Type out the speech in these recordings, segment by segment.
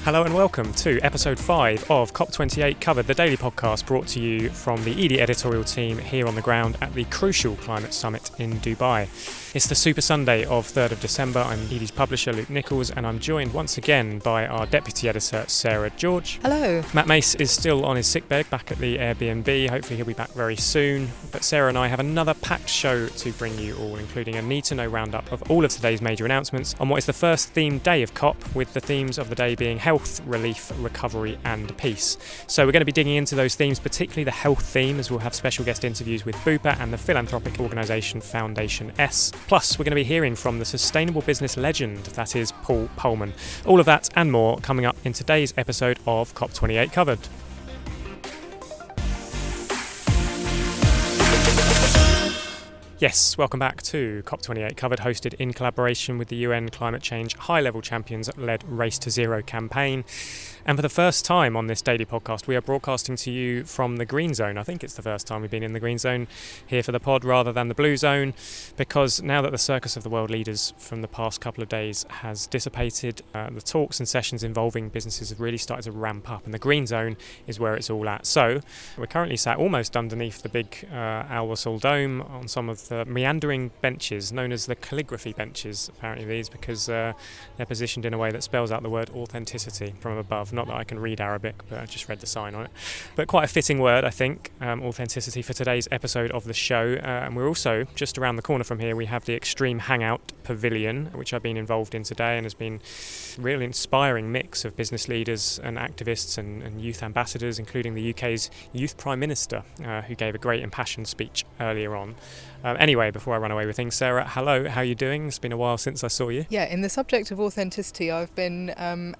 Hello and welcome to episode 5 of COP28 Covered, the daily podcast brought to you from the ED editorial team here on the ground at the crucial climate summit in Dubai. It's the Super Sunday of 3rd of December. I'm ED's publisher Luke Nichols and I'm joined once again by our deputy editor Sarah George. Hello. Matt Mace is still on his sickbed back at the Airbnb. Hopefully he'll be back very soon. But Sarah and I have another packed show to bring you all, including a need-to-know roundup of all of today's major announcements on what is the first themed day of COP, with the themes of the day being health, relief, recovery and peace. So we're going to be digging into those themes, particularly the health theme, as we'll have special guest interviews with Bupa and the philanthropic organisation Foundation S. Plus, we're going to be hearing from the sustainable business legend that is Paul Polman. All of that and more coming up in today's episode of COP28 Covered. Yes, welcome back to COP28 Covered, hosted in collaboration with the UN Climate Change High-Level Champions-led Race to Zero campaign. And for the first time on this daily podcast, we are broadcasting to you from the Green Zone. I think it's the first time we've been in the Green Zone here for the pod rather than the Blue Zone, because now that the circus of the world leaders from the past couple of days has dissipated, the talks and sessions involving businesses have really started to ramp up, and the Green Zone is where it's all at. So we're currently sat almost underneath the big Al Wasl Dome on some of the meandering benches, known as the calligraphy benches, apparently these, because they're positioned in a way that spells out the word authenticity from above. Not that I can read Arabic, but I just read the sign on it. But quite a fitting word, I think, authenticity, for today's episode of the show. And we're also, just around the corner from here, we have the Extreme Hangout Pavilion, which I've been involved in today, and has been a really inspiring mix of business leaders and activists and youth ambassadors, including the UK's Youth Prime Minister, who gave a great impassioned speech earlier on. Anyway, before I run away with things, Sarah, hello, how are you doing? It's been a while since I saw you. Yeah, in the subject of authenticity, I've been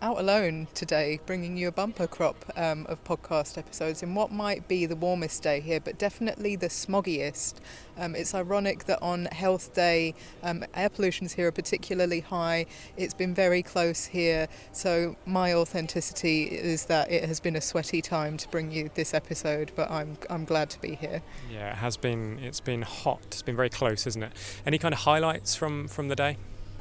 out alone today, bringing you a bumper crop of podcast episodes in what might be the warmest day here, but definitely the smoggiest. It's ironic that on Health Day, air pollutions here are particularly high. It's been very close here, so my authenticity is that it has been a sweaty time to bring you this episode, but I'm glad to be here. Yeah, it has been. It's been hot. It's been very close, isn't it? Any kind of highlights from the day?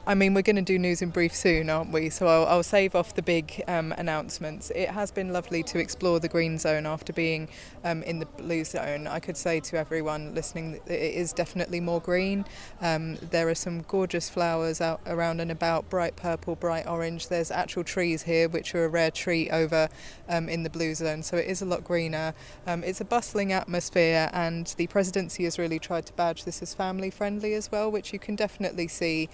I mean, we're going to do news in brief soon, aren't we? So I'll save off the big announcements. It has been lovely to explore the Green Zone after being in the Blue Zone. I could say to everyone listening that it is definitely more green. There are some gorgeous flowers out around and about, bright purple, bright orange. There's actual trees here, which are a rare treat over in the Blue Zone. So it is a lot greener. It's a bustling atmosphere, and the presidency has really tried to badge this as family friendly as well, which you can definitely see.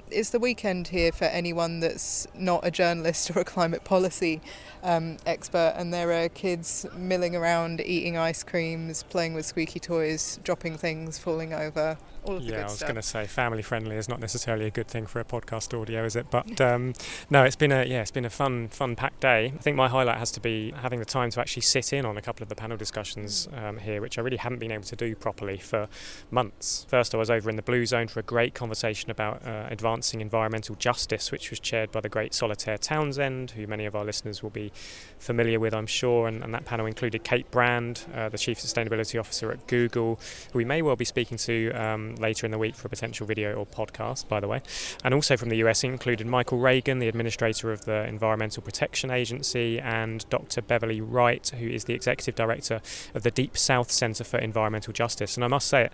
It's the weekend here for anyone that's not a journalist or a climate policy expert, and there are kids milling around, eating ice creams, playing with squeaky toys, dropping things, falling over. All of the good I was stuff. going to say family friendly is not necessarily a good thing for a podcast audio, is it? But no, it's been a fun packed day. I think my highlight has to be having the time to actually sit in on a couple of the panel discussions here, which I really haven't been able to do properly for months. First, I was over in the Blue Zone for a great conversation about advancing environmental justice, which was chaired by the great Solitaire Townsend, who many of our listeners will be familiar with, I'm sure. And that panel included Kate Brand, the Chief Sustainability Officer at Google, who we may well be speaking to later in the week for a potential video or podcast, by the way. And also from the US, it included Michael Reagan, the administrator of the Environmental Protection Agency, and Dr. Beverly Wright, who is the executive director of the Deep South Centre for Environmental Justice. And I must say,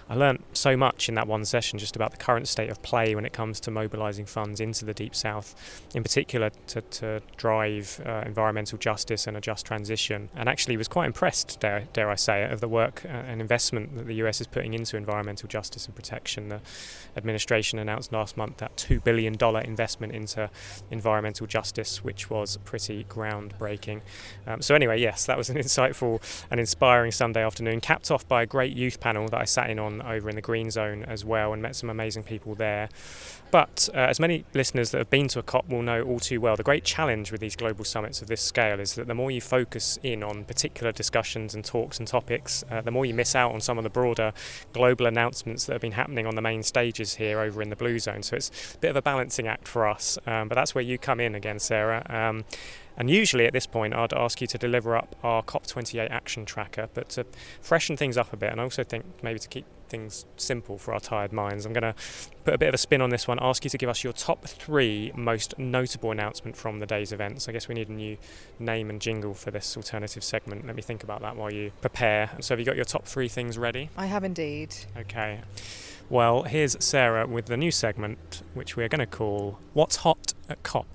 I learnt so much in that one session just about the current state of play when it comes to mobilising funds into the Deep South, in particular to drive environmental justice and a just transition. And actually was quite impressed, dare I say it, of the work and investment that the US is putting into environmental justice and protection. The administration announced last month that $2 billion investment into environmental justice, which was pretty groundbreaking. So anyway, yes, that was an insightful and inspiring Sunday afternoon, capped off by a great youth panel that I sat in on over in the Green Zone as well, and met some amazing people there. But as many listeners that have been to a COP will know all too well, the great challenge with these global summits of this scale is that the more you focus in on particular discussions and talks and topics, the more you miss out on some of the broader global announcements that have been happening on the main stages here over in the Blue Zone. So it's a bit of a balancing act for us, but that's where you come in again, Sarah. And usually at this point I'd ask you to deliver up our COP28 action tracker, but to freshen things up a bit, and I also think maybe to keep things simple for our tired minds. I'm going to put a bit of a spin on this one, ask you to give us your top 3 most notable announcement from the day's events. I guess we need a new name and jingle for this alternative segment. Let me think about that while you prepare. So have you got your top 3 things ready? I have indeed. Okay. Well, here's Sarah with the new segment, which we're going to call What's Hot at COP.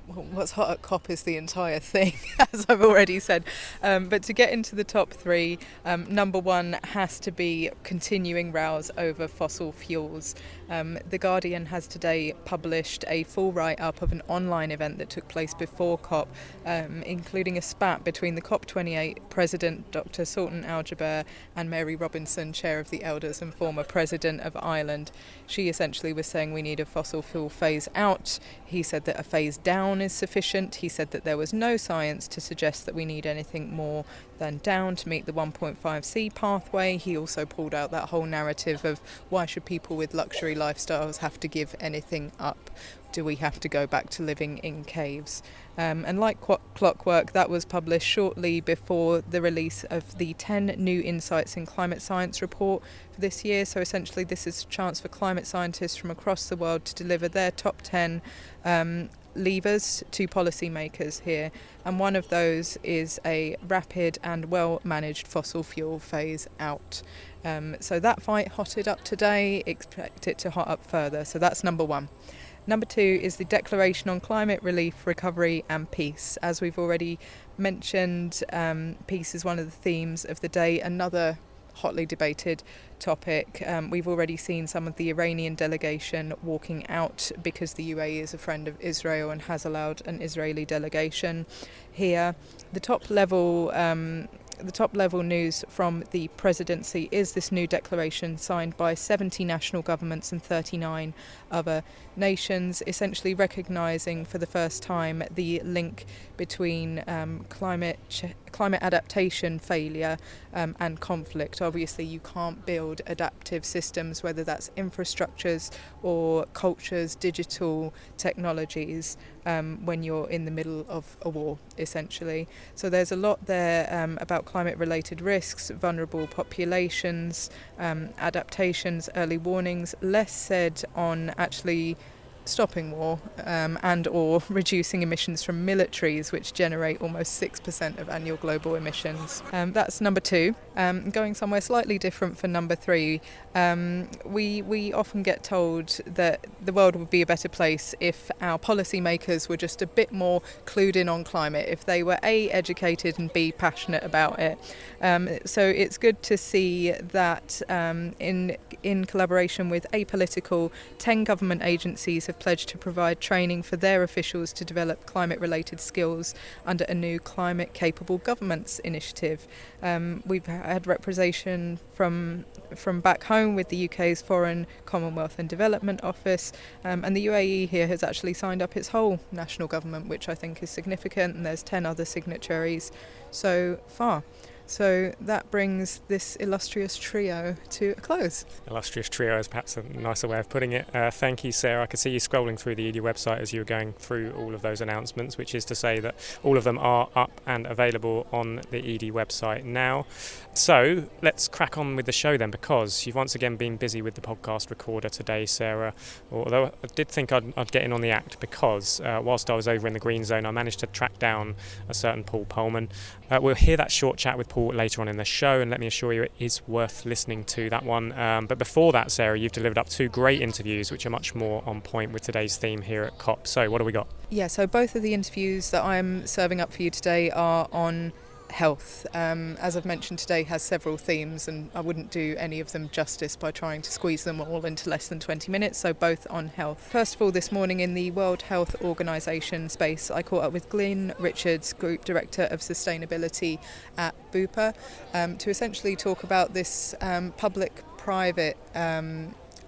Well, what's hot at COP is the entire thing, as I've already said. But to get into the top 3, number 1 has to be continuing rows over fossil fuels. The Guardian has today published a full write-up of an online event that took place before COP, including a spat between the COP28 President Dr. Sultan Al Jaber and Mary Robinson, Chair of the Elders and former President of Ireland. She essentially was saying we need a fossil fuel phase out. He said that a phase down is sufficient. He said that there was no science to suggest that we need anything more than down to meet the 1.5C pathway. He also pulled out that whole narrative of why should people with luxury lifestyles have to give anything up? Do we have to go back to living in caves? And like clockwork, that was published shortly before the release of the 10 new insights in climate science report for this year. So essentially this is a chance for climate scientists from across the world to deliver their top 10 levers to policymakers here, and one of those is a rapid and well-managed fossil fuel phase out. So that fight hotted up today, expect it to hot up further, so that's number 1. Number 2 is the Declaration on Climate Relief, Recovery and Peace. As we've already mentioned, peace is one of the themes of the day, another hotly debated topic. We've already seen some of the Iranian delegation walking out because the UAE is a friend of Israel and has allowed an Israeli delegation here. The top level news from the presidency is this new declaration signed by 70 national governments and 39 other nations, essentially recognising for the first time the link between climate adaptation failure and conflict. Obviously, you can't build adaptive systems, whether that's infrastructures or cultures, digital technologies, when you're in the middle of a war, essentially. So there's a lot there about climate-related risks, vulnerable populations, adaptations, early warnings, less said on actually stopping war and or reducing emissions from militaries, which generate almost 6% of annual global emissions. That's number 2. Going somewhere slightly different for number 3, we often get told that the world would be a better place if our policymakers were just a bit more clued in on climate, if they were A, educated and B, passionate about it. So it's good to see that in collaboration with Apolitical, 10 government agencies have pledged to provide training for their officials to develop climate-related skills under a new Climate Capable Governments initiative. We've had representation from back home with the UK's Foreign, Commonwealth and Development Office, and the UAE here has actually signed up its whole national government, which I think is significant, and there's 10 other signatories so far. So that brings this illustrious trio to a close. Illustrious trio is perhaps a nicer way of putting it. Thank you, Sarah. I could see you scrolling through the ED website as you were going through all of those announcements, which is to say that all of them are up and available on the ED website now. So let's crack on with the show then, because you've once again been busy with the podcast recorder today, Sarah, although I did think I'd get in on the act, because whilst I was over in the Green Zone, I managed to track down a certain Paul Polman. We'll hear that short chat with Paul later on in the show, and let me assure you it is worth listening to, that one. But before that, Sarah, you've delivered up 2 great interviews which are much more on point with today's theme here at COP. So what do we got? Yeah, so both of the interviews that I'm serving up for you today are on health. As I've mentioned, today has several themes, and I wouldn't do any of them justice by trying to squeeze them all into less than 20 minutes, so both on health. First of all, this morning in the World Health Organization space, I caught up with Glyn Richards, Group Director of Sustainability at Bupa, to essentially talk about this public-private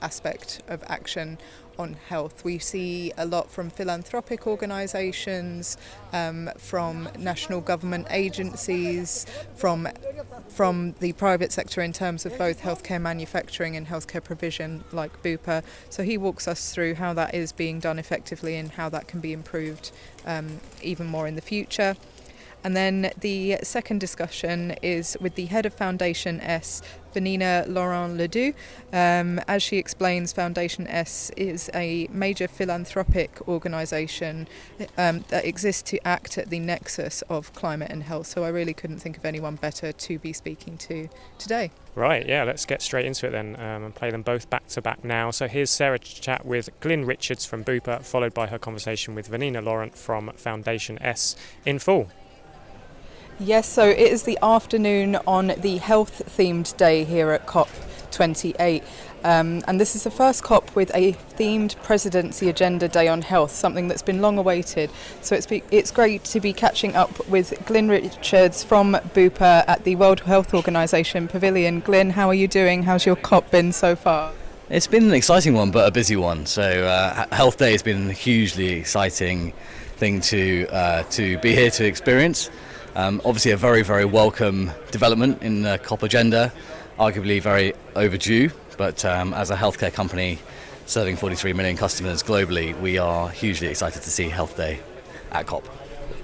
aspect of action on health. We see a lot from philanthropic organisations, from national government agencies, from the private sector in terms of both healthcare manufacturing and healthcare provision like Bupa. So he walks us through how that is being done effectively and how that can be improved even more in the future. And then the second discussion is with the head of Foundation S, Vanina Laurent-Ledoux. As she explains, Foundation S is a major philanthropic organisation that exists to act at the nexus of climate and health. So I really couldn't think of anyone better to be speaking to today. Right, yeah, let's get straight into it then and play them both back to back now. So here's Sarah to chat with Glyn Richards from Bupa, followed by her conversation with Vanina Laurent from Foundation S in full. Yes, so it is the afternoon on the health-themed day here at COP28. And this is the first COP with a themed presidency agenda day on health, something that's been long awaited. So it's great to be catching up with Glyn Richards from Bupa at the World Health Organization Pavilion. Glyn, how are you doing? How's your COP been so far? It's been an exciting one, but a busy one. So Health Day has been a hugely exciting thing to be here to experience. Obviously a very, very welcome development in the COP agenda, arguably very overdue, but as a healthcare company serving 43 million customers globally, we are hugely excited to see Health Day at COP.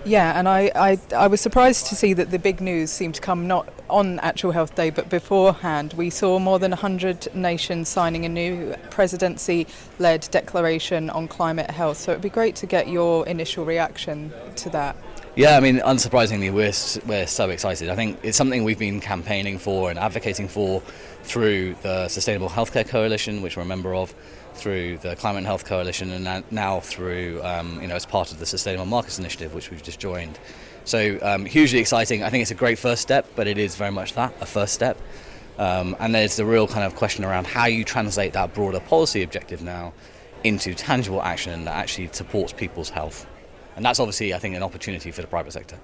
Yeah, and I was surprised to see that the big news seemed to come not on actual Health Day, but beforehand. We saw more than 100 nations signing a new presidency-led declaration on climate health, so it'd be great to get your initial reaction to that. Yeah, I mean, unsurprisingly, we're so excited. I think it's something we've been campaigning for and advocating for through the Sustainable Healthcare Coalition, which we're a member of, through the Climate and Health Coalition, and now through, as part of the Sustainable Markets Initiative, which we've just joined. So hugely exciting. I think it's a great first step, but it is very much that, a first step. And there's the real kind of question around how you translate that broader policy objective now into tangible action that actually supports people's health. And that's obviously, I think, an opportunity for the private sector.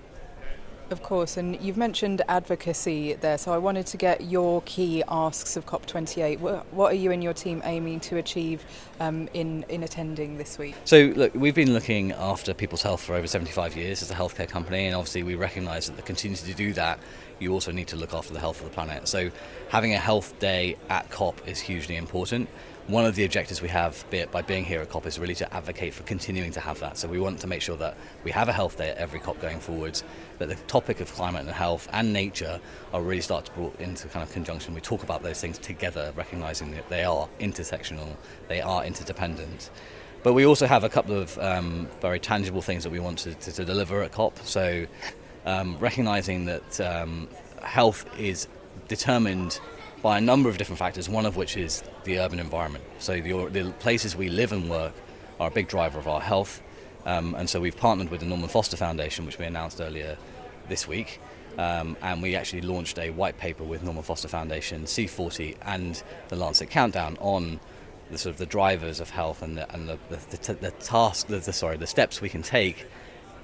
Of course, and you've mentioned advocacy there, so I wanted to get your key asks of COP28. What are you and your team aiming to achieve in attending this week? So, look, we've been looking after people's health for over 75 years as a healthcare company, and obviously we recognise that to continue to do that, you also need to look after the health of the planet. So having a health day at COP is hugely important. One of the objectives we have by being here at COP is really to advocate for continuing to have that. So we want to make sure that we have a health day at every COP going forwards, that the topic of climate and health and nature are really start to brought into kind of conjunction. We talk about those things together, recognising that they are intersectional, they are interdependent. But we also have a couple of very tangible things that we want to deliver at COP. So recognising that health is determined by a number of different factors, one of which is the urban environment. So the places we live and work are a big driver of our health. And so we've partnered with the Norman Foster Foundation, which we announced earlier this week. And we actually launched a white paper with Norman Foster Foundation, C40 and the Lancet Countdown on the sort of the drivers of health and the steps we can take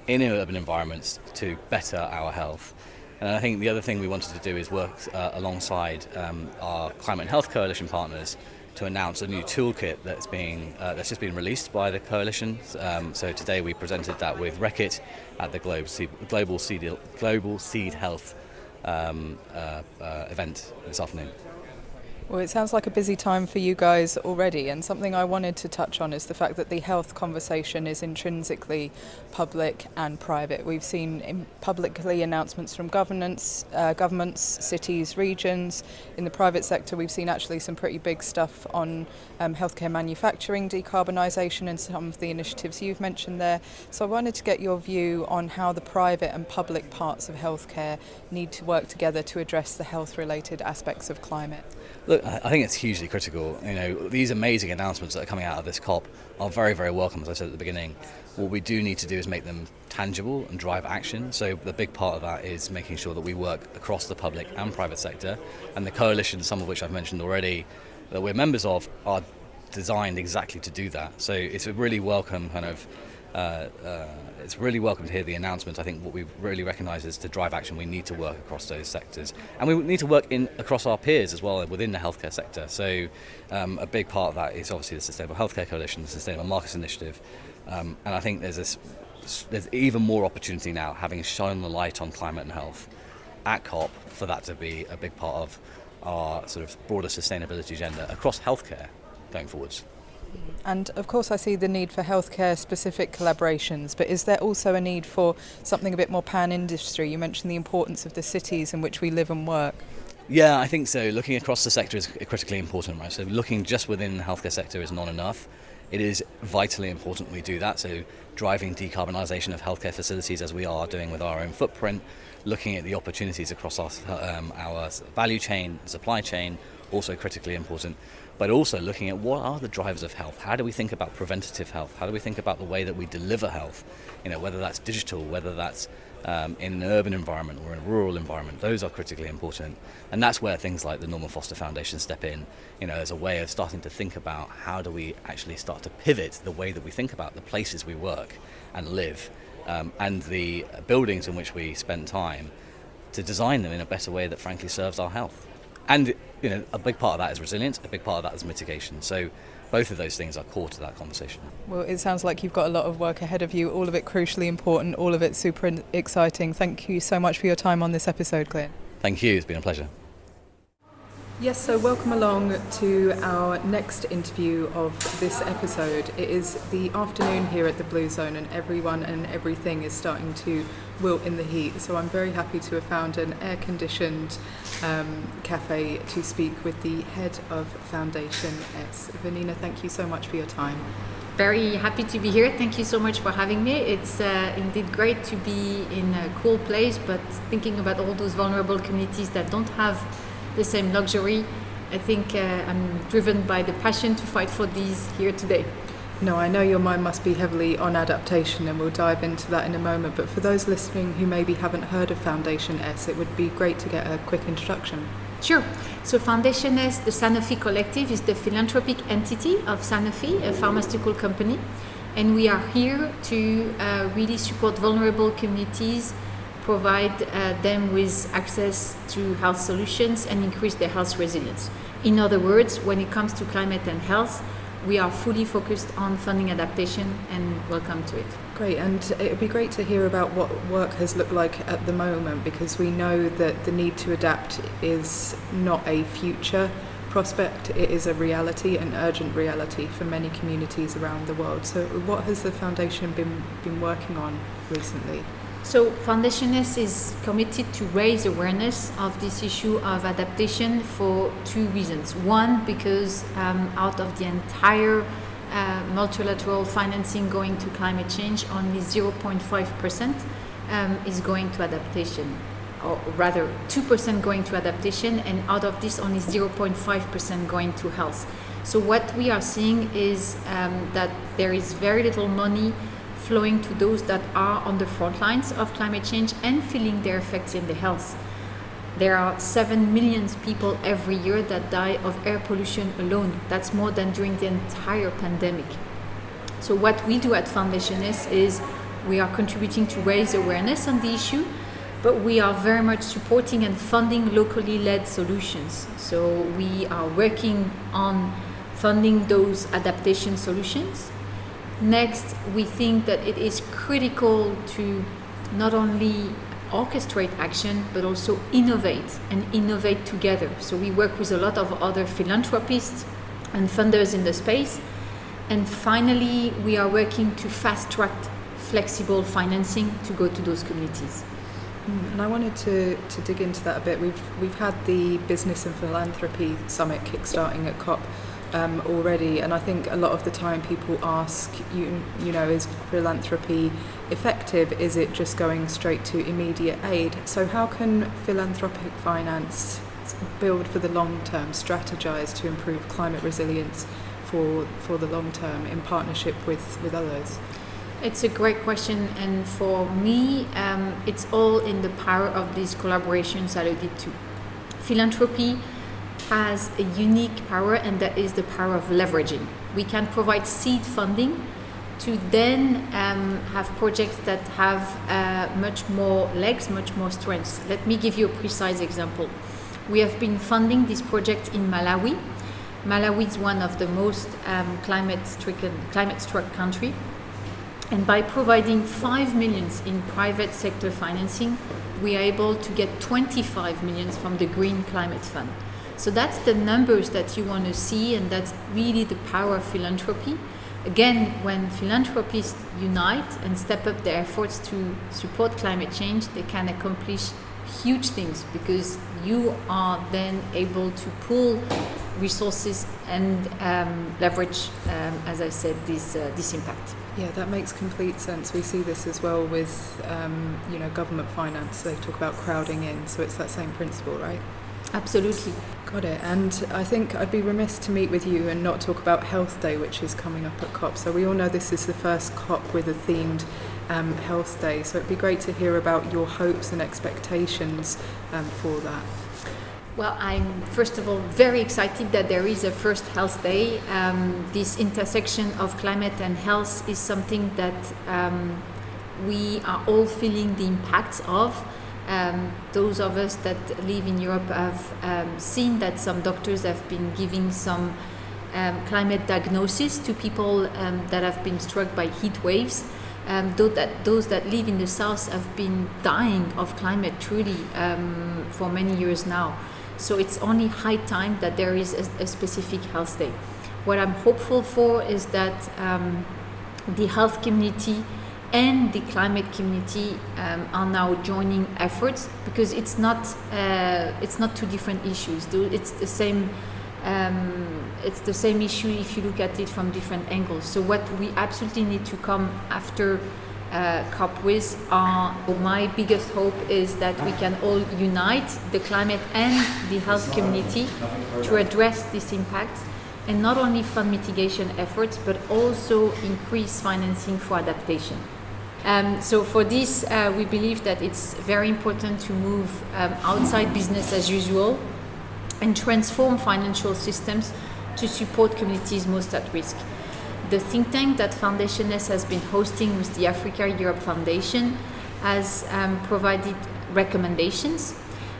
in urban environments to better our health. And I think the other thing we wanted to do is work alongside our Climate and Health Coalition partners to announce a new toolkit that's just been released by the coalition. So today we presented that with Reckitt at the Global Seed Health event this afternoon. Well, it sounds like a busy time for you guys already, and something I wanted to touch on is the fact that the health conversation is intrinsically public and private. We've seen publicly announcements from governments, cities, regions. In the private sector, we've seen actually some pretty big stuff on healthcare manufacturing, decarbonisation, and some of the initiatives you've mentioned there. So I wanted to get your view on how the private and public parts of healthcare need to work together to address the health-related aspects of climate. Look, I think it's hugely critical. These amazing announcements that are coming out of this COP are very, very welcome, as I said at the beginning. What we do need to do is make them tangible and drive action. So the big part of that is making sure that we work across the public and private sector. And the coalitions, some of which I've mentioned already, that we're members of, are designed exactly to do that. So it's a really welcome it's really welcome to hear the announcements. I think what we really recognise is to drive action, we need to work across those sectors. And we need to work across our peers as well within the healthcare sector. So a big part of that is obviously the Sustainable Healthcare Coalition, the Sustainable Markets Initiative. And I think there's even more opportunity now, having shone the light on climate and health at COP, for that to be a big part of our sort of broader sustainability agenda across healthcare going forwards. And of course I see the need for healthcare specific collaborations, but is there also a need for something a bit more pan-industry? You mentioned the importance of the cities in which we live and work. Yeah, I think so. Looking across the sector is critically important, right? So looking just within the healthcare sector is not enough. It is vitally important we do that. So driving decarbonisation of healthcare facilities as we are doing with our own footprint, looking at the opportunities across our value chain, supply chain, also critically important. But also looking at what are the drivers of health? How do we think about preventative health? How do we think about the way that we deliver health? Whether that's digital, whether that's in an urban environment or in a rural environment, those are critically important. And that's where things like the Norman Foster Foundation step in, as a way of starting to think about how do we actually start to pivot the way that we think about the places we work and live, and the buildings in which we spend time, to design them in a better way that frankly serves our health. And a big part of that is resilience, a big part of that is mitigation. So both of those things are core to that conversation. Well, it sounds like you've got a lot of work ahead of you, all of it crucially important, all of it super exciting. Thank you so much for your time on this episode, Glyn. Thank you, it's been a pleasure. Yes, so welcome along to our next interview of this episode. It is the afternoon here at the Blue Zone and everyone and everything is starting to wilt in the heat. So I'm very happy to have found an air-conditioned cafe to speak with the head of Foundation S. Vanina, thank you so much for your time. Very happy to be here. Thank you so much for having me. It's indeed great to be in a cool place, but thinking about all those vulnerable communities that don't have the same luxury. I think I'm driven by the passion to fight for these here today. No, I know your mind must be heavily on adaptation and we'll dive into that in a moment, but for those listening who maybe haven't heard of Foundation S, it would be great to get a quick introduction. Sure. So Foundation S, the Sanofi Collective, is the philanthropic entity of Sanofi, a pharmaceutical company, and we are here to really support vulnerable communities, provide them with access to health solutions and increase their health resilience. In other words, when it comes to climate and health, we are fully focused on funding adaptation, and welcome to it. Great, and it would be great to hear about what work has looked like at the moment, because we know that the need to adapt is not a future prospect, it is a reality, an urgent reality for many communities around the world. So what has the Foundation been working on recently? So Foundation S is committed to raise awareness of this issue of adaptation for two reasons. One, because out of the entire multilateral financing going to climate change, only 0.5% is going to adaptation, or rather 2% going to adaptation, and out of this only 0.5% going to health. So what we are seeing is that there is very little money flowing to those that are on the front lines of climate change and feeling their effects in the health. There are 7 million people every year that die of air pollution alone. That's more than during the entire pandemic. So what we do at Foundation S is we are contributing to raise awareness on the issue, but we are very much supporting and funding locally led solutions. So we are working on funding those adaptation solutions. Next, we think that it is critical to not only orchestrate action, but also innovate and innovate together. So we work with a lot of other philanthropists and funders in the space. And finally, we are working to fast-track flexible financing to go to those communities. And I wanted to dig into that a bit. We've had the Business and Philanthropy Summit kickstarting at COP already, and I think a lot of the time people ask, is philanthropy effective? Is it just going straight to immediate aid? So how can philanthropic finance build for the long term, strategize to improve climate resilience for the long term in partnership with others? It's a great question, and for me, it's all in the power of these collaborations I alluded to. Philanthropy has a unique power, and that is the power of leveraging. We can provide seed funding to then have projects that have much more legs, much more strengths. Let me give you a precise example. We have been funding this project in Malawi. Malawi is one of the most climate-struck countries. And by providing 5 million in private sector financing, we are able to get 25 million from the Green Climate Fund. So that's the numbers that you want to see, and that's really the power of philanthropy. Again, when philanthropists unite and step up their efforts to support climate change, they can accomplish huge things, because you are then able to pool resources and leverage, as I said, this impact. Yeah, that makes complete sense. We see this as well with, government finance. They talk about crowding in, so it's that same principle, right? Absolutely. Got it. And I think I'd be remiss to meet with you and not talk about Health Day, which is coming up at COP. So we all know this is the first COP with a themed Health Day. So it'd be great to hear about your hopes and expectations for that. Well, I'm first of all very excited that there is a first Health Day. This intersection of climate and health is something that we are all feeling the impacts of. Those of us that live in Europe have seen that some doctors have been giving some climate diagnosis to people that have been struck by heat waves. Those that live in the south have been dying of climate truly for many years now. So it's only high time that there is a specific health day. What I'm hopeful for is that the health community and the climate community are now joining efforts, because it's not two different issues. It's the same. It's the same issue if you look at it from different angles. So what we absolutely need to come after COP with my biggest hope is that we can all unite, the climate and the health community, to address this impact, and not only fund mitigation efforts but also increase financing for adaptation. So for this, we believe that it's very important to move outside business as usual and transform financial systems to support communities most at risk. The think tank that Foundation S has been hosting with the Africa Europe Foundation has provided recommendations,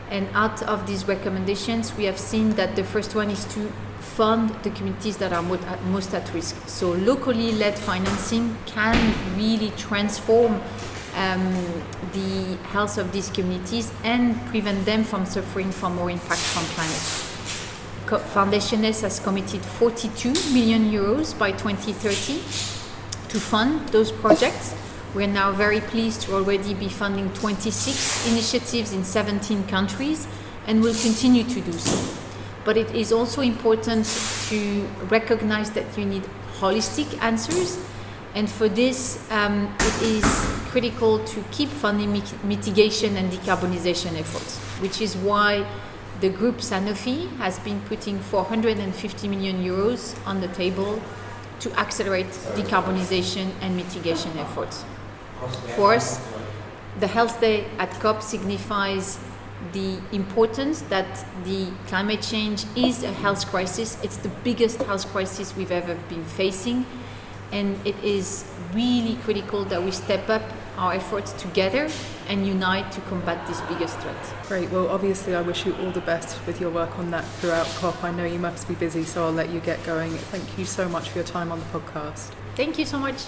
and out of these recommendations we have seen that the first one is to fund the communities that are most at risk. So locally led financing can really transform the health of these communities and prevent them from suffering from more impact from climate. Foundation S has committed 42 million euros by 2030 to fund those projects. We're now very pleased to already be funding 26 initiatives in 17 countries, and will continue to do so. But it is also important to recognize that you need holistic answers, and for this it is critical to keep funding mitigation and decarbonization efforts, which is why the group Sanofi has been putting 450 million euros on the table to accelerate decarbonization and mitigation efforts. For us, the Health Day at COP signifies the importance that the climate change is a health crisis. It's the biggest health crisis we've ever been facing, and it is really critical that we step up our efforts together and unite to combat this biggest threat. Great. Well, obviously I wish you all the best with your work on that throughout COP. I know you must be busy, so I'll let you get going. Thank you so much for your time on the podcast. Thank you so much.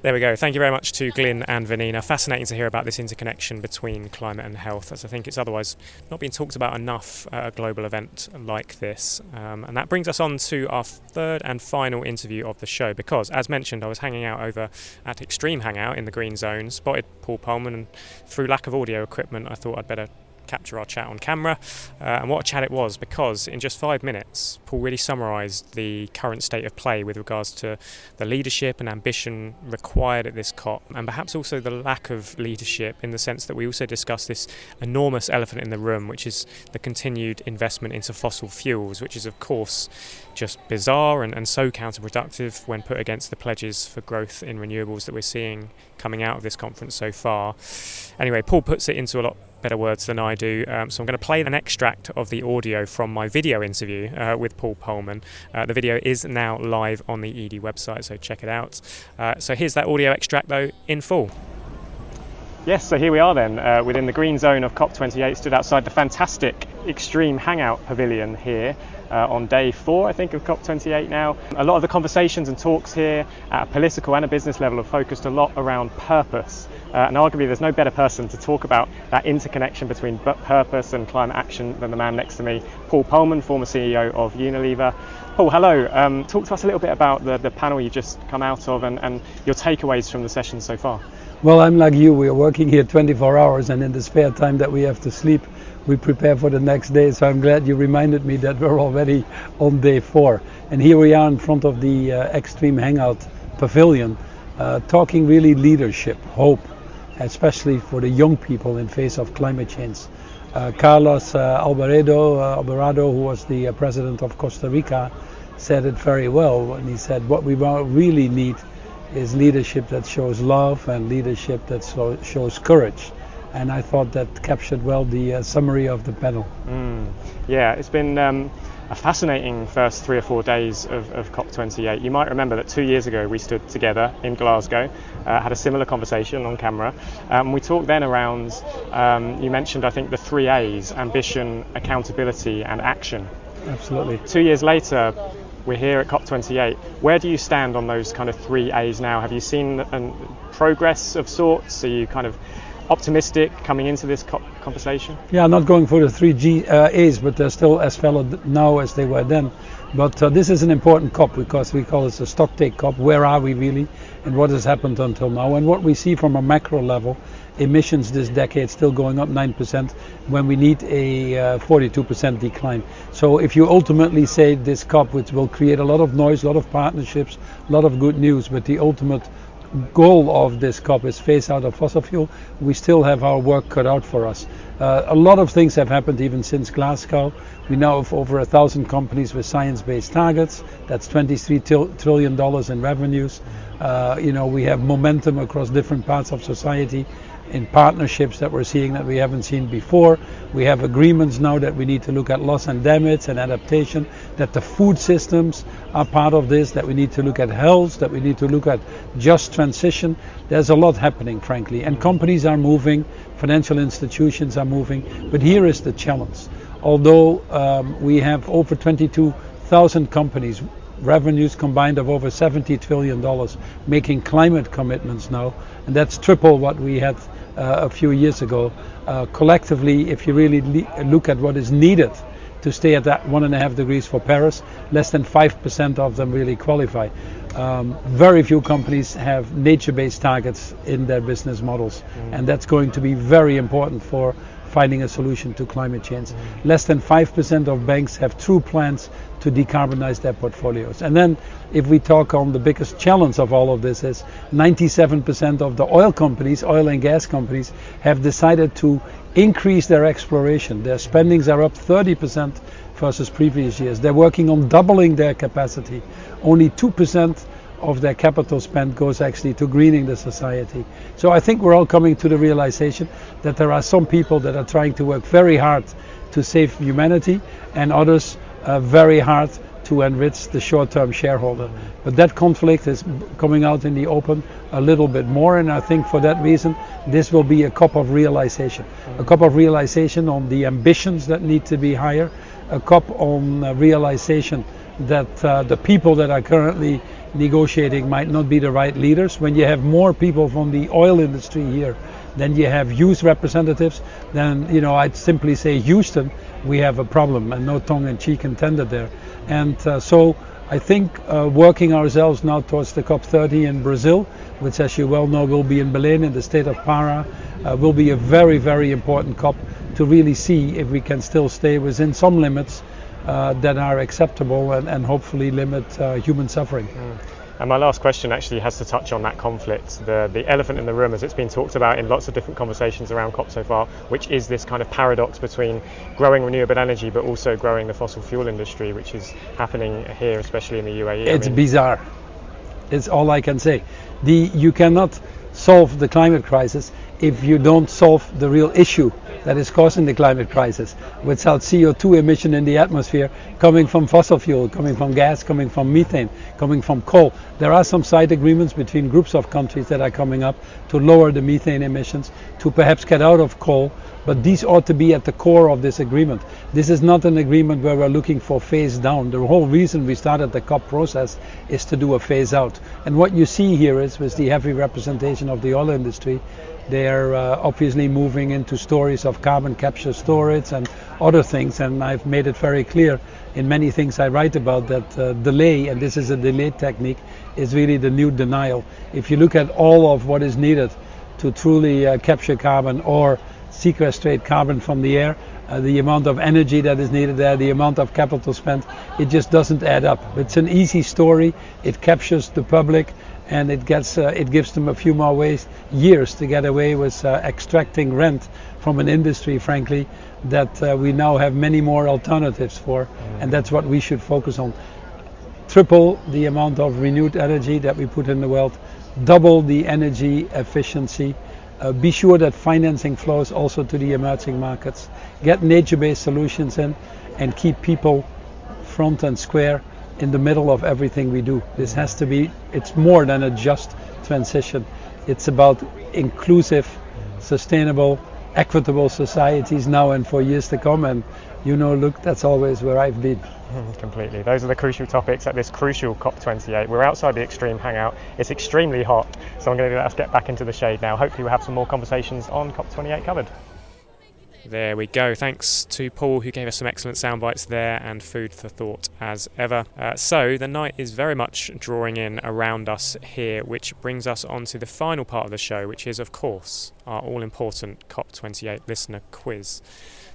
There we go. Thank you very much to Glyn and Vanina. Fascinating to hear about this interconnection between climate and health, as I think it's otherwise not being talked about enough at a global event like this. And that brings us on to our third and final interview of the show, because, as mentioned, I was hanging out over at Extreme Hangout in the Green Zone, spotted Paul Polman, and through lack of audio equipment, I thought I'd better capture our chat on camera. And what a chat it was, because in just 5 minutes Paul really summarised the current state of play with regards to the leadership and ambition required at this COP, and perhaps also the lack of leadership, in the sense that we also discussed this enormous elephant in the room, which is the continued investment into fossil fuels, which is of course just bizarre and so counterproductive when put against the pledges for growth in renewables that we're seeing coming out of this conference so far. Anyway, Paul puts it into a lot better words than I do, so I'm going to play an extract of the audio from my video interview with Paul Polman. The video is now live on the ED website, so check it out. So here's that audio extract though in full. Yes, so here we are then, within the green zone of COP28, stood outside the fantastic Extreme Hangout Pavilion here on day 4, I think, of COP28 now. A lot of the conversations and talks here at a political and a business level have focused a lot around purpose. And arguably there's no better person to talk about that interconnection between purpose and climate action than the man next to me, Paul Polman, former CEO of Unilever. Paul, hello. Talk to us a little bit about the panel you've just come out of and your takeaways from the session so far. Well, I'm like you. We are working here 24 hours, and in the spare time that we have to sleep, we prepare for the next day. So I'm glad you reminded me that we're already on day 4. And here we are in front of the Extreme Hangout Pavilion, talking really leadership, hope, especially for the young people in face of climate change. Carlos Alvarado, who was the president of Costa Rica, said it very well when he said what we really need is leadership that shows love and leadership that shows courage. And I thought that captured well the summary of the panel. Yeah, it's been a fascinating first 3 or 4 days of COP28. You might remember that 2 years ago we stood together in Glasgow, had a similar conversation on camera. We talked then around, you mentioned I think the 3 A's, ambition, accountability and action. Absolutely. 2 years later, we're here at COP28. Where do you stand on those kind of 3 A's now? Have you seen progress of sorts? Are you kind of optimistic coming into this conversation? Yeah, not going for the 3 A's, but they're still as valid now as they were then. But this is an important COP because we call it the stocktake COP. Where are we really and what has happened until now? And what we see from a macro level, emissions this decade still going up 9% when we need a 42% decline. So if you ultimately say this COP, which will create a lot of noise, a lot of partnerships, a lot of good news, but the ultimate goal of this COP is phase out of fossil fuel, we still have our work cut out for us. A lot of things have happened even since Glasgow. We now have over 1,000 companies with science-based targets. That's $23 trillion in revenues. We have momentum across different parts of society in partnerships that we're seeing that we haven't seen before. We have agreements now that we need to look at loss and damage and adaptation, that the food systems are part of this, that we need to look at health, that we need to look at just transition. There's a lot happening, frankly, and companies are moving, financial institutions are moving, but here is the challenge. Although we have over 22,000 companies, revenues combined of over $70 trillion, making climate commitments now, and that's triple what we had a few years ago. Collectively, if you really look at what is needed to stay at that 1.5 degrees for Paris, less than 5% of them really qualify. Very few companies have nature-based targets in their business models, and that's going to be very important for finding a solution to climate change. Less than 5% of banks have true plans to decarbonize their portfolios. And then if we talk on the biggest challenge of all of this is 97% of the oil and gas companies have decided to increase their exploration. Their spendings are up 30% versus previous years. They're working on doubling their capacity. Only 2% of their capital spend goes actually to greening the society. So I think we're all coming to the realization that there are some people that are trying to work very hard to save humanity and others very hard to enrich the short-term shareholder. But that conflict is coming out in the open a little bit more, and I think for that reason this will be a COP of realization. A COP of realization on the ambitions that need to be higher, a COP on realization that the people that are currently negotiating might not be the right leaders. When you have more people from the oil industry here than you have youth representatives, then I'd simply say Houston, we have a problem, and no tongue in cheek intended there. And so I think working ourselves now towards the COP30 in Brazil, which as you well know will be in Belém in the state of Pará, will be a very, very important COP to really see if we can still stay within some limits that are acceptable and hopefully limit human suffering. And my last question actually has to touch on that conflict, the elephant in the room, as it's been talked about in lots of different conversations around COP so far, which is this kind of paradox between growing renewable energy but also growing the fossil fuel industry, which is happening here, especially in the UAE. It's bizarre. It's all I can say. You cannot solve the climate crisis if you don't solve the real issue that is causing the climate crisis, without CO2 emission in the atmosphere coming from fossil fuel, coming from gas, coming from methane, coming from coal. There are some side agreements between groups of countries that are coming up to lower the methane emissions, to perhaps get out of coal, but these ought to be at the core of this agreement. This is not an agreement where we're looking for phase down. The whole reason we started the COP process is to do a phase out. And what you see here is, with the heavy representation of the oil industry, they're obviously moving into stories of carbon capture storage and other things, and I've made it very clear in many things I write about that delay, and this is a delay technique, is really the new denial. If you look at all of what is needed to truly capture carbon or sequestrate carbon from the air, the amount of energy that is needed there, the amount of capital spent, it just doesn't add up. It's an easy story, it captures the public, and it gives them a few more years to get away with extracting rent from an industry, frankly, that we now have many more alternatives for, and that's what we should focus on. Triple the amount of renewed energy that we put in the world, double the energy efficiency, be sure that financing flows also to the emerging markets, get nature-based solutions in, and keep people front and square in the middle of everything we do. This has to be, it's more than a just transition. It's about inclusive, sustainable, equitable societies now and for years to come, and look, that's always where I've been. Completely. Those are the crucial topics at this crucial COP28. We're outside the Extreme Hangout. It's extremely hot, so I'm going to let us get back into the shade now. Hopefully we'll have some more conversations on COP28 covered. There we go. Thanks to Paul, who gave us some excellent sound bites there and food for thought as ever. So the night is very much drawing in around us here, which brings us on to the final part of the show, which is, of course, our all-important COP28 listener quiz.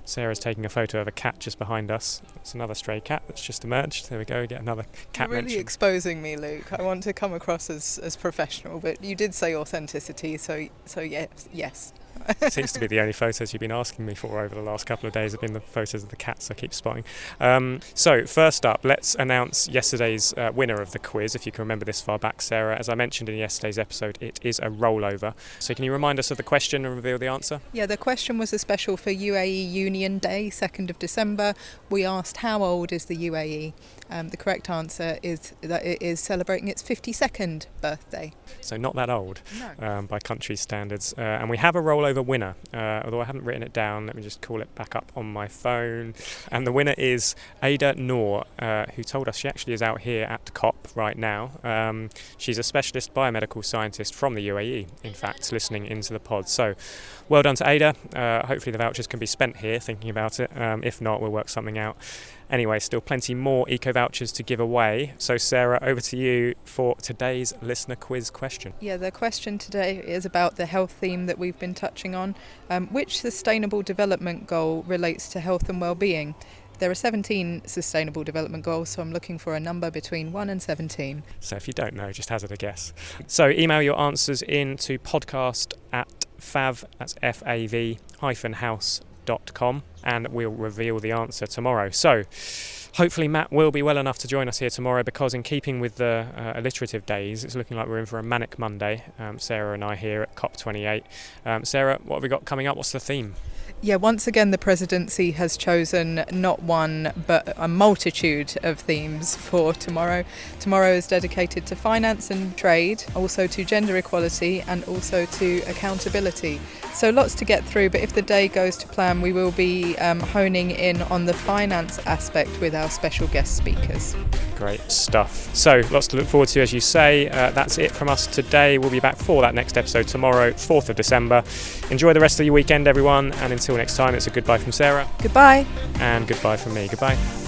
Sarah's taking a photo of a cat just behind us. It's another stray cat that's just emerged. There we go, get another cat You're really mention. exposing me, Luke. I want to come across as professional, but you did say authenticity, so yes. Seems to be the only photos you've been asking me for over the last couple of days have been the photos of the cats I keep spotting. So first up, let's announce yesterday's winner of the quiz. If you can remember this far back, Sarah, as I mentioned in yesterday's episode, it is a rollover. So can you remind us of the question and reveal the answer? Yeah, the question was a special for UAE Union Day, 2nd of December. We asked how old is the UAE? The correct answer is that it is celebrating its 52nd birthday. So not that old, No. by country standards. And we have a rollover winner, although I haven't written it down. Let me just call it back up on my phone. And the winner is Ada Noor, who told us she actually is out here at COP right now. She's a specialist biomedical scientist from the UAE, in fact, listening into the pod. So well done to Ada. Hopefully the vouchers can be spent here, thinking about it. If not, we'll work something out. Anyway, still plenty more eco vouchers to give away. So Sarah, over to you for today's listener quiz question. Yeah, the question today is about the health theme that we've been touching on. Which sustainable development goal relates to health and well-being? There are 17 sustainable development goals, so I'm looking for a number between 1 and 17. So if you don't know, just hazard a guess. So email your answers in to podcast@fav, that's FAV, -house.com, and we'll reveal the answer tomorrow. So hopefully Matt will be well enough to join us here tomorrow, because in keeping with the alliterative days, it's looking like we're in for a manic Monday, Sarah and I here at COP28. Sarah, what have we got coming up? What's the theme? Yeah, once again the presidency has chosen not one but a multitude of themes for tomorrow. Tomorrow is dedicated to finance and trade, also to gender equality and also to accountability. So lots to get through, but if the day goes to plan, we will be honing in on the finance aspect with our special guest speakers. Great stuff. So lots to look forward to, as you say. That's it from us today. We'll be back for that next episode tomorrow, 4th of December. Enjoy the rest of your weekend, everyone, and until next time, it's a goodbye from Sarah. Goodbye. And goodbye from me. Goodbye.